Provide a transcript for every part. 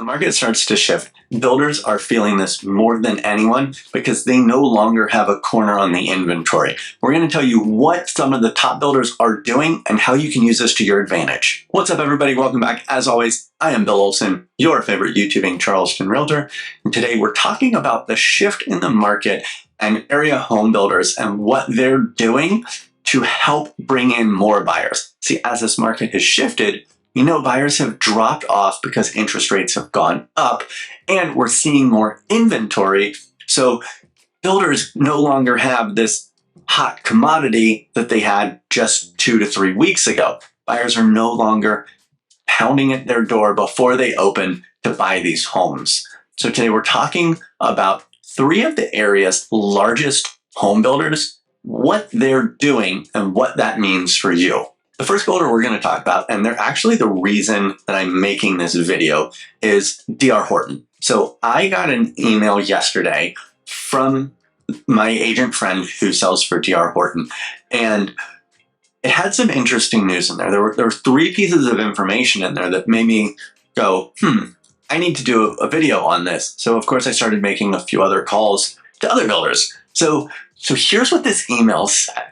the market starts to shift, builders are feeling this more than anyone because they no longer have a corner on the inventory. We're going to tell you what some of the top builders are doing and how you can use this to your advantage. What's up, everybody? Welcome back. As always, I am Bill Olson, your favorite YouTubing Charleston realtor. And today we're talking about the shift in the market and area home builders and what they're doing to help bring in more buyers. See, as this market has shifted, buyers have dropped off because interest rates have gone up and we're seeing more inventory. So builders no longer have this hot commodity that they had just 2 to 3 weeks ago. Buyers are no longer pounding at their door before they open to buy these homes. So today we're talking about 3 of the area's largest home builders, what they're doing and what that means for you. The first builder we're going to talk about, and they're actually the reason that I'm making this video, is D.R. Horton. So I got an email yesterday from my agent friend who sells for D.R. Horton, and it had some interesting news in there. There were 3 pieces of information in there that made me go, I need to do a video on this. So of course I started making a few other calls to other builders. So here's what this email said.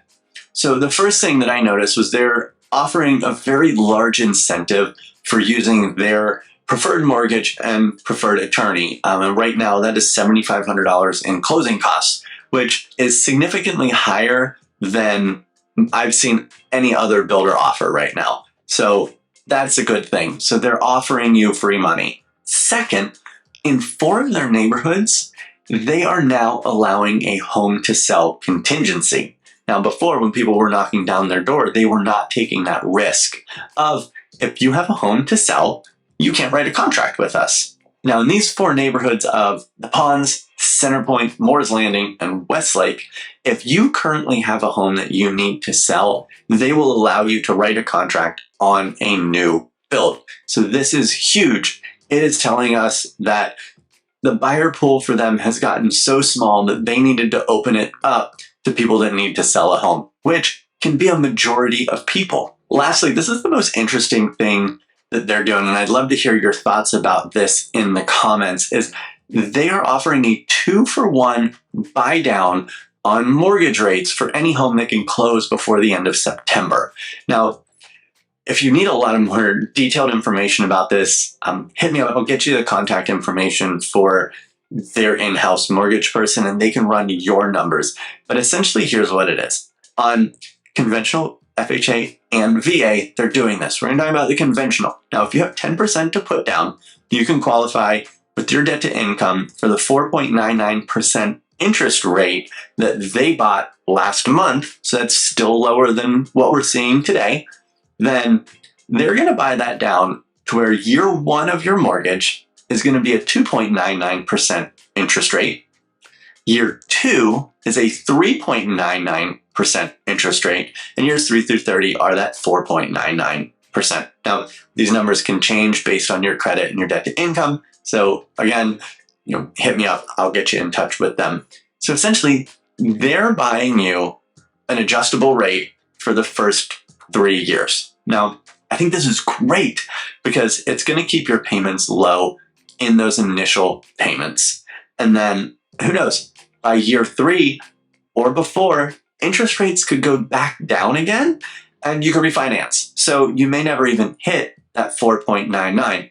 So the first thing that I noticed was they're offering a very large incentive for using their preferred mortgage and preferred attorney. And right now that is $7,500 in closing costs, which is significantly higher than I've seen any other builder offer right now. So that's a good thing. So they're offering you free money. Second, in 4 of their neighborhoods, they are now allowing a home to sell contingency. Now, before, when people were knocking down their door, they were not taking that risk of, if you have a home to sell, you can't write a contract with us. Now, in these 4 neighborhoods of the Ponds, Centerpoint, Moore's Landing, and Westlake, if you currently have a home that you need to sell, they will allow you to write a contract on a new build. So this is huge. It is telling us that the buyer pool for them has gotten so small that they needed to open it up to people that need to sell a home, which can be a majority of people. Lastly, this is the most interesting thing that they're doing, and I'd love to hear your thoughts about this in the comments, is they are offering a 2-for-1 buy down on mortgage rates for any home that can close before the end of September. Now, if you need a lot of more detailed information about this, hit me up. I'll get you the contact information for their in-house mortgage person, and they can run your numbers. But essentially, here's what it is. On conventional FHA and VA, they're doing this. We're going to talk about the conventional. Now, if you have 10% to put down, you can qualify with your debt to income for the 4.99% interest rate that they bought last month. So that's still lower than what we're seeing today. Then they're going to buy that down to where year 1 of your mortgage is going to be a 2.99% interest rate. Year 2 is a 3.99% interest rate, and years 3 through 30 are that 4.99%. Now, these numbers can change based on your credit and your debt to income. So again, hit me up. I'll get you in touch with them. So essentially, they're buying you an adjustable rate for the first 3 years. Now, I think this is great because it's going to keep your payments low in those initial payments. And then, who knows, by year 3 or before, interest rates could go back down again and you can refinance. So you may never even hit that 4.99.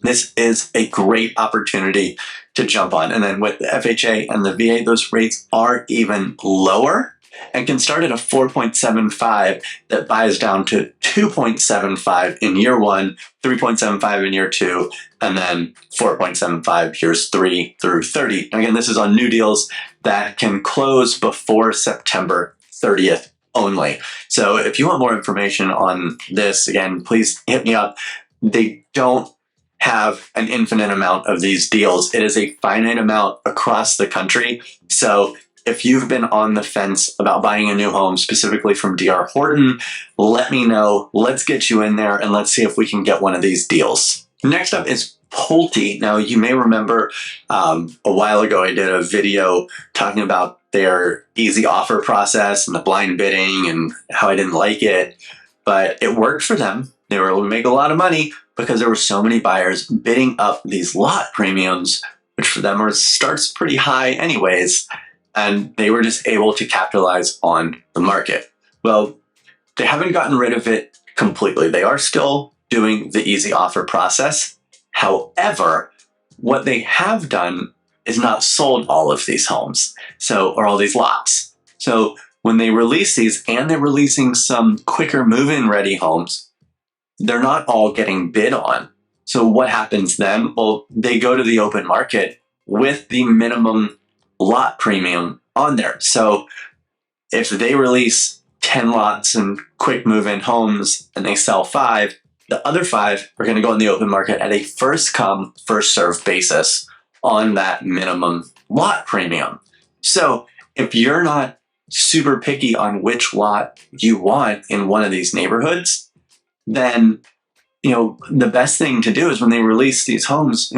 This is a great opportunity to jump on. And then with the FHA and the VA, those rates are even lower and can start at a 4.75 that buys down to 2.75 in year 1, 3.75 in year 2, and then 4.75 years 3 through 30. Again, this is on new deals that can close before September 30th only. So if you want more information on this, again, please hit me up. They don't have an infinite amount of these deals. It is a finite amount across the country. So if you've been on the fence about buying a new home, specifically from D.R. Horton, let me know. Let's get you in there and let's see if we can get one of these deals. Next up is Pulte. Now, you may remember a while ago I did a video talking about their easy offer process and the blind bidding and how I didn't like it, but it worked for them. They were able to make a lot of money, because there were so many buyers bidding up these lot premiums, which for them starts pretty high anyways, and they were just able to capitalize on the market. Well, they haven't gotten rid of it completely. They are still doing the easy offer process. However, what they have done is not sold all of these homes, or all these lots. So when they release these, and they're releasing some quicker move-in ready homes, they're not all getting bid on. So what happens then? Well, they go to the open market with the minimum lot premium on there. So if they release 10 lots and quick move-in homes and they sell 5, the other 5 are going to go in the open market at a first come, first served basis on that minimum lot premium. So if you're not super picky on which lot you want in one of these neighborhoods, then the best thing to do is when they release these homes,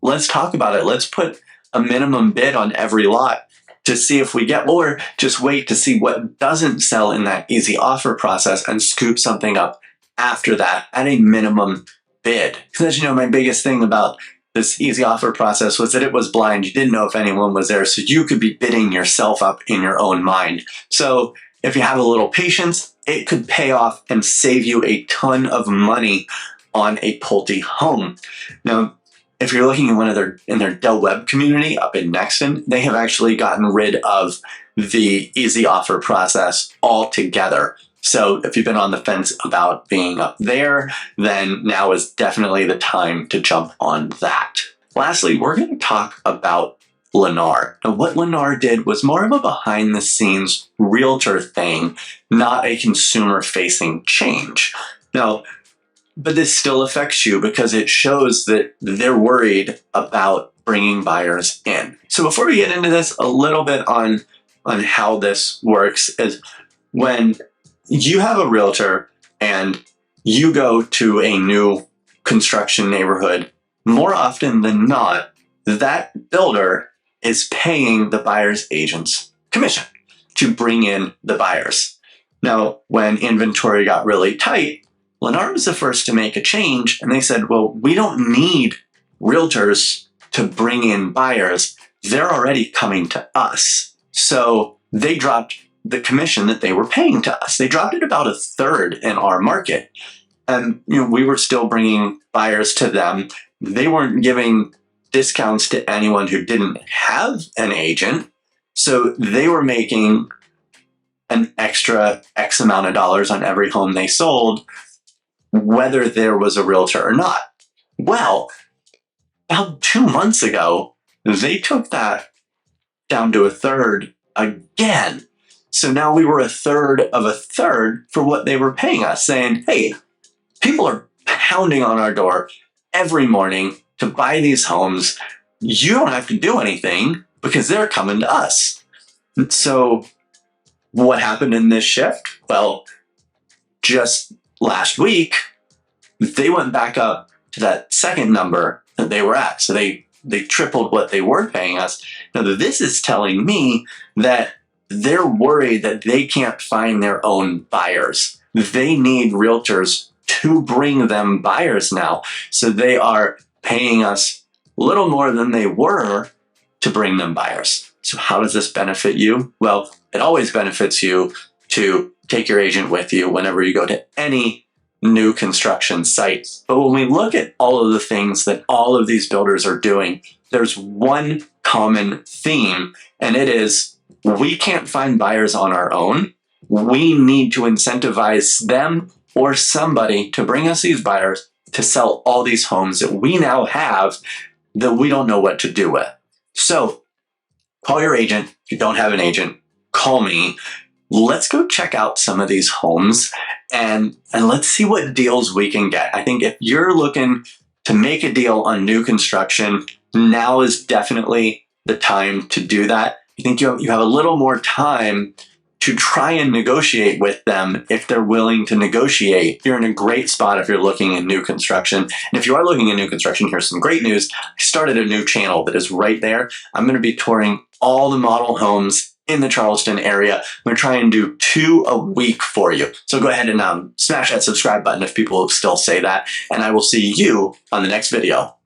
let's talk about it. Let's put a minimum bid on every lot to see if we get, or just wait to see what doesn't sell in that easy offer process and scoop something up after that at a minimum bid. Because as you know, my biggest thing about this easy offer process was that it was blind. You didn't know if anyone was there, so you could be bidding yourself up in your own mind. So if you have a little patience, it could pay off and save you a ton of money on a Pulte home. Now, if you're looking in their Del Webb community up in Nexton, they have actually gotten rid of the easy offer process altogether. So if you've been on the fence about being up there, then now is definitely the time to jump on that. Lastly, we're going to talk about Lennar. Now, what Lennar did was more of a behind-the-scenes realtor thing, not a consumer-facing change. Now, but this still affects you because it shows that they're worried about bringing buyers in. So before we get into this, a little bit on how this works is when you have a realtor and you go to a new construction neighborhood, more often than not, that builder is paying the buyer's agent's commission to bring in the buyers. Now, when inventory got really tight, Lennar was the first to make a change, and they said, well, we don't need realtors to bring in buyers. They're already coming to us. So they dropped the commission that they were paying to us. They dropped it about 1/3 in our market. And we were still bringing buyers to them. They weren't giving discounts to anyone who didn't have an agent. So they were making an extra X amount of dollars on every home they sold, whether there was a realtor or not. Well, about 2 months ago, they took that down to 1/3 again. So now we were 1/3 of 1/3 for what they were paying us, saying, hey, people are pounding on our door every morning to buy these homes. You don't have to do anything because they're coming to us. And so what happened in this shift? Well, just last week, they went back up to that second number that they were at. So they tripled what they were paying us. Now, this is telling me that they're worried that they can't find their own buyers. They need realtors to bring them buyers now. So they are paying us a little more than they were to bring them buyers. So how does this benefit you? Well, it always benefits you to take your agent with you whenever you go to any new construction site. But when we look at all of the things that all of these builders are doing, there's one common theme, and it is we can't find buyers on our own. We need to incentivize them or somebody to bring us these buyers to sell all these homes that we now have that we don't know what to do with. So call your agent. If you don't have an agent, call me. Let's go check out some of these homes and let's see what deals we can get. I think if you're looking to make a deal on new construction, now is definitely the time to do that. I think you have a little more time to try and negotiate with them if they're willing to negotiate. You're in a great spot if you're looking in new construction. And if you are looking in new construction, here's some great news. I started a new channel that is right there. I'm going to be touring all the model homes in the Charleston area. I'm going to try and do 2 a week for you. So go ahead and smash that subscribe button if people still say that. And I will see you on the next video.